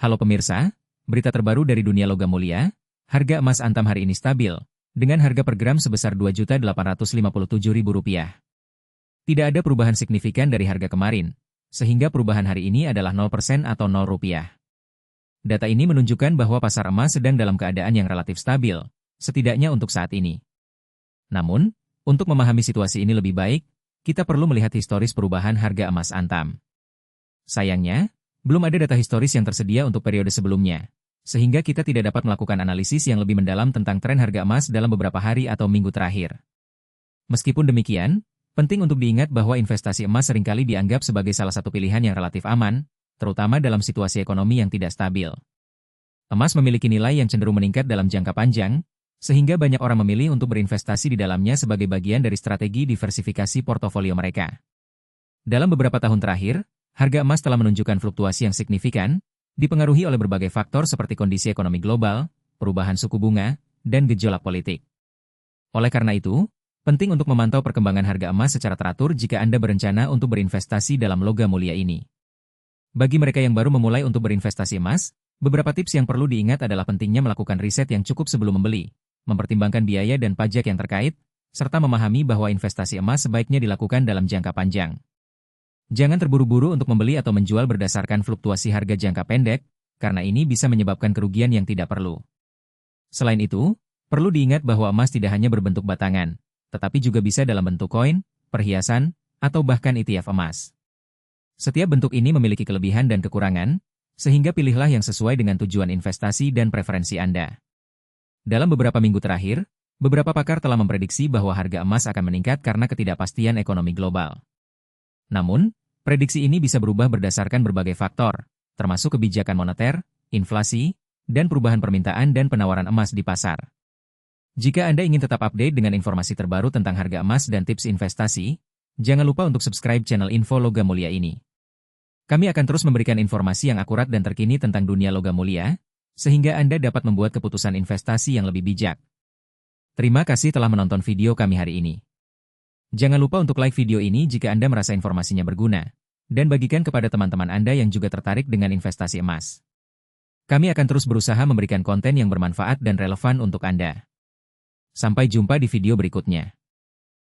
Halo pemirsa, berita terbaru dari dunia logam mulia, harga emas Antam hari ini stabil, dengan harga per gram sebesar Rp2.857.000. Tidak ada perubahan signifikan dari harga kemarin, sehingga perubahan hari ini adalah 0% atau Rp0. Data ini menunjukkan bahwa pasar emas sedang dalam keadaan yang relatif stabil, setidaknya untuk saat ini. Namun, untuk memahami situasi ini lebih baik, kita perlu melihat historis perubahan harga emas Antam. Sayangnya, belum ada data historis yang tersedia untuk periode sebelumnya, sehingga kita tidak dapat melakukan analisis yang lebih mendalam tentang tren harga emas dalam beberapa hari atau minggu terakhir. Meskipun demikian, penting untuk diingat bahwa investasi emas seringkali dianggap sebagai salah satu pilihan yang relatif aman, terutama dalam situasi ekonomi yang tidak stabil. Emas memiliki nilai yang cenderung meningkat dalam jangka panjang, sehingga banyak orang memilih untuk berinvestasi di dalamnya sebagai bagian dari strategi diversifikasi portofolio mereka. Dalam beberapa tahun terakhir, harga emas telah menunjukkan fluktuasi yang signifikan, dipengaruhi oleh berbagai faktor seperti kondisi ekonomi global, perubahan suku bunga, dan gejolak politik. Oleh karena itu, penting untuk memantau perkembangan harga emas secara teratur jika Anda berencana untuk berinvestasi dalam logam mulia ini. Bagi mereka yang baru memulai untuk berinvestasi emas, beberapa tips yang perlu diingat adalah pentingnya melakukan riset yang cukup sebelum membeli, mempertimbangkan biaya dan pajak yang terkait, serta memahami bahwa investasi emas sebaiknya dilakukan dalam jangka panjang. Jangan terburu-buru untuk membeli atau menjual berdasarkan fluktuasi harga jangka pendek, karena ini bisa menyebabkan kerugian yang tidak perlu. Selain itu, perlu diingat bahwa emas tidak hanya berbentuk batangan, tetapi juga bisa dalam bentuk koin, perhiasan, atau bahkan ETF emas. Setiap bentuk ini memiliki kelebihan dan kekurangan, sehingga pilihlah yang sesuai dengan tujuan investasi dan preferensi Anda. Dalam beberapa minggu terakhir, beberapa pakar telah memprediksi bahwa harga emas akan meningkat karena ketidakpastian ekonomi global. Namun, prediksi ini bisa berubah berdasarkan berbagai faktor, termasuk kebijakan moneter, inflasi, dan perubahan permintaan dan penawaran emas di pasar. Jika Anda ingin tetap update dengan informasi terbaru tentang harga emas dan tips investasi, jangan lupa untuk subscribe channel Info Logam Mulia ini. Kami akan terus memberikan informasi yang akurat dan terkini tentang dunia logam mulia, sehingga Anda dapat membuat keputusan investasi yang lebih bijak. Terima kasih telah menonton video kami hari ini. Jangan lupa untuk like video ini jika Anda merasa informasinya berguna, dan bagikan kepada teman-teman Anda yang juga tertarik dengan investasi emas. Kami akan terus berusaha memberikan konten yang bermanfaat dan relevan untuk Anda. Sampai jumpa di video berikutnya.